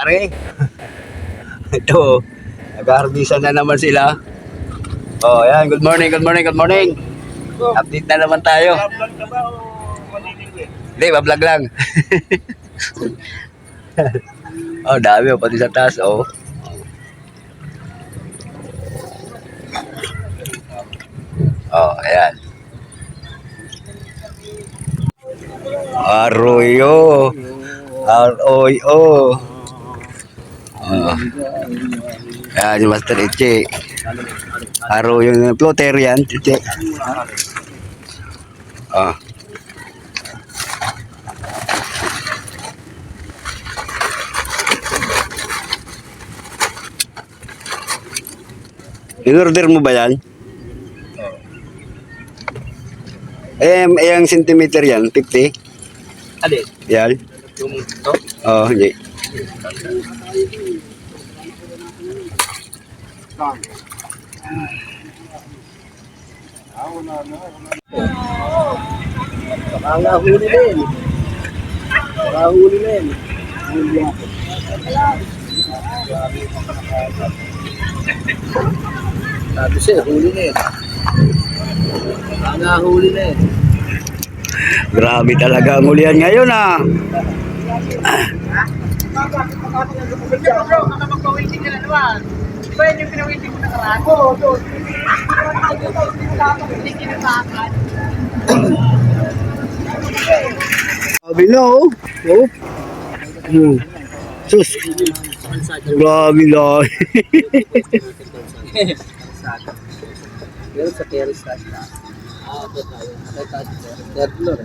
pare. Ito, nag-harvestan na naman sila. Oh, yan. Good morning, good morning, good morning. Update na naman tayo. Hindi, bablog lang. Oh, dami oh, pati sa taas, oh. Oh, ayan. Arroyo. R-O-Y-O. Oh. Ayan, yung Master Ichi. Arroyo yung plotter yan, Ichi. Oh. In-order mo ba yan? Yung centimeter yan, 50? Alin? Yan? Yung ito? Oo, hindi. Baka huli din. Baka huli din. Sabi siya, huli din. Baka huli din. Grabe talaga ang ulian ngayon ah. Grabe na oh. Oh. Sus. Grabe na. Pero sa terrace na. Ito tayo. Third floor.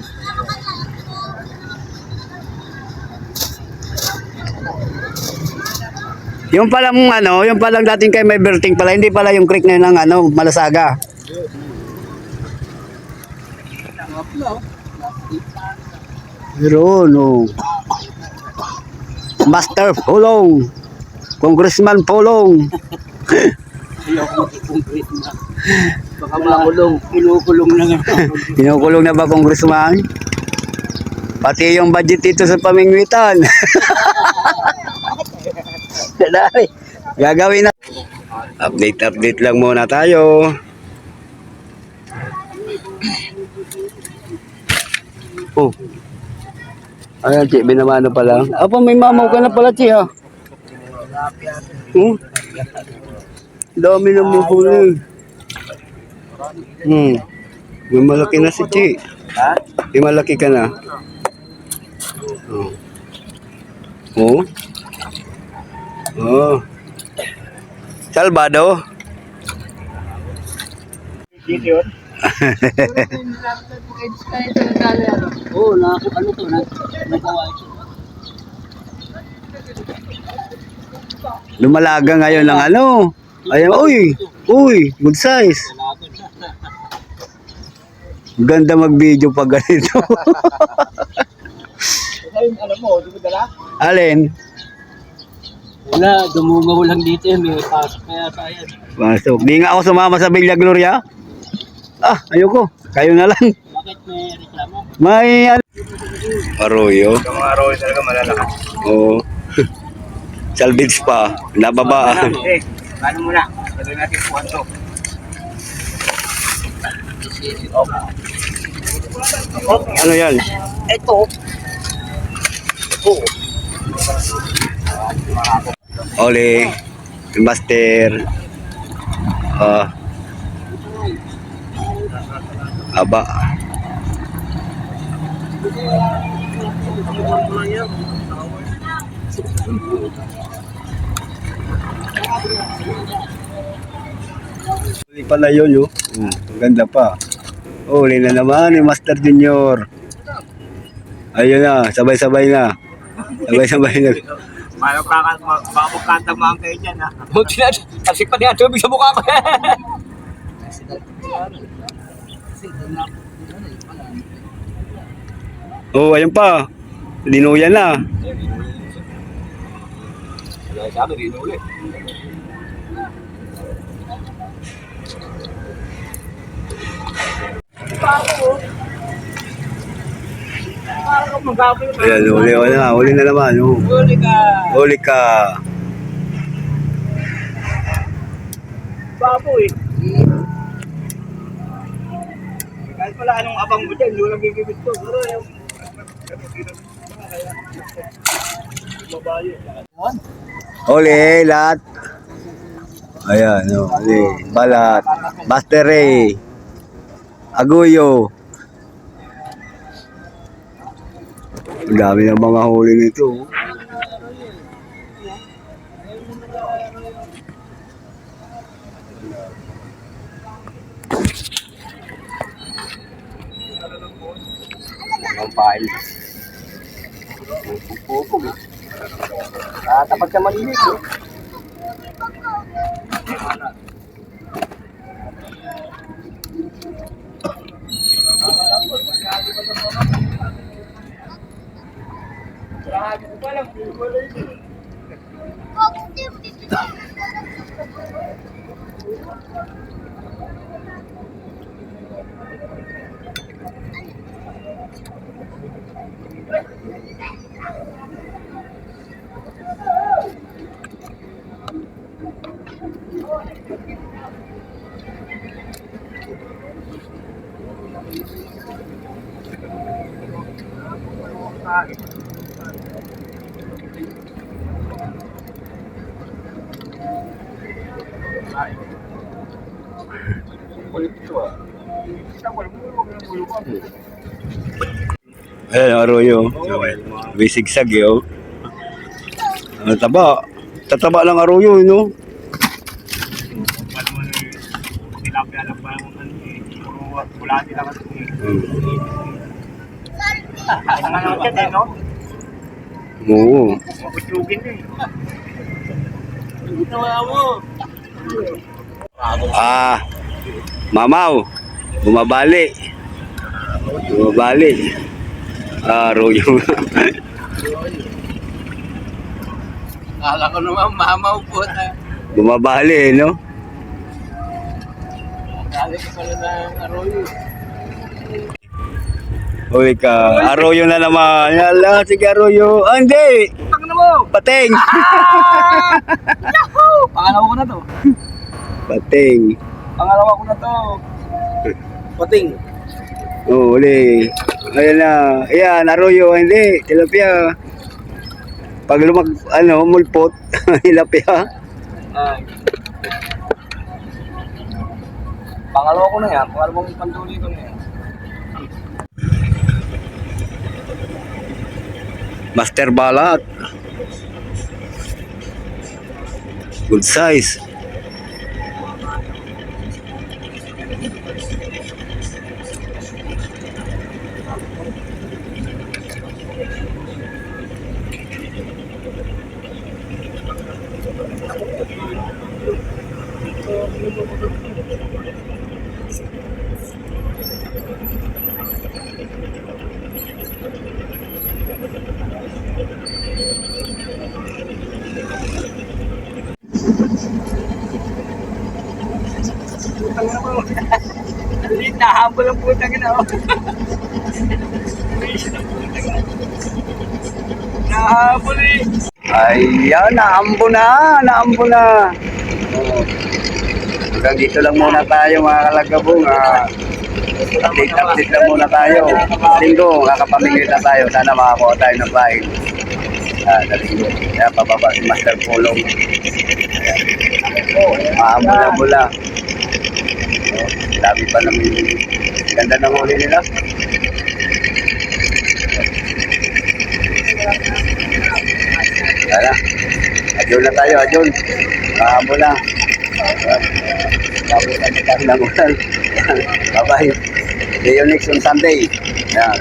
Yung palang ano, yung palang dating kay may berting pala, hindi pala yung creek na yun ng ano, Malasaga. Pero no. Master Pulong. Congressman Pulong. Baka makulong. Kinukulong na nga. Kinukulong na ba congressman? Pati yung budget dito sa pamingwitan. Dali. Gagawin na. Update lang muna tayo. Oh. Ayan, Chi, binamano pa lang. Apa, may mamaw ka na pala, Chi, ha? Dami na mo huli. May malaki na si Chi. Ha? May malaki ka na. Oh. Oh. Salvado. Dito yun? Oo, ano to? Nagawa ito. Lumalaga ngayon ng ano. Ayan, uy, good size. Ganda mag-video pag ganito. Alam mo, di mo dala? Alin? Wala, dumungaw lang dito eh. May pasok kaya tayo. Pasok. Di nga ako sumama sa Villa Gloria. Ah, ayoko. Kayo na lang. Bakit may reklamo? May Arroyo. Yung mga arroyo talaga malalakas. Oo. Salvage pa. Nababa. Paano muna? Pwede natin kuhan to. Ano yan? Ito. Oo. Oli. Master. Aba. Uli pala yun, yo. Ganda pa. Uli na naman ni Master Junior. Ayun na, sabay-sabay na. Sabay-sabay na. Baka magkatamaan kayo dyan ha. Buti na, kasi pa niya tubig sa mukha ko. Oh, ayun pa. Dinuyan na. Sabi, rinuli. Parang magkapit. Ayan, huli na naman. Oh. Huli ka. Huli ka. Baboy. Kahit pala anong abang mo dyan, yung nagigibit ko. Pero yung... Huli, lahat. Ayan, huli. Balat. Bastere. Aguyo. Ang dami ng mga huli nito. Ang pahay. Pupupog eh. Tapat ka malinis eh. Ayan, arroyo. May sigsag yun. Ano, taba. Tataba lang arroyo, no? Tilapia lang pa yung ano eh. Wala sila kasi eh. Ang ano dyan eh, no? Oo. Mabutsugin eh. Ginawa mo. Mamaw. Bumabali. Arroyo. Kala ko naman mamaw po na. Bumabali, no? Kala ko pala ng arroyo. Huli ka. Arroyo na naman. Yala, sige arroyo. Ah, hindi. Putang na mo! Pateng. Pangalawa ko na to. Pateng. Pangalawa ko na to. Pating. Oh, huli. Ayan na. Ayan, arroyo. Hindi. Tilapia. Pag mulpot. Tilapia. Ay. Pangalawa ko na yan. Pangalawang panduli ko na yan. Master balat. Good size. Liit na habol ang putang ina. Nahabol eh. Ayan, naambo na. Oh. Hanggang dito lang muna tayo mga kalagabong. Update lang muna tayo. Linggo, kakapamigay na tayo. Sana makakuha tayo ng bahay. Sa linggo. Kaya pababa si Master Pulong. Maambula-bula. Dami pa namin. Ganda ng huli nila. Tara. Adyon na tayo, adyon. Maambula. Tapos na tayo ng ulan. Bye-bye. See you next on Sunday. Yan.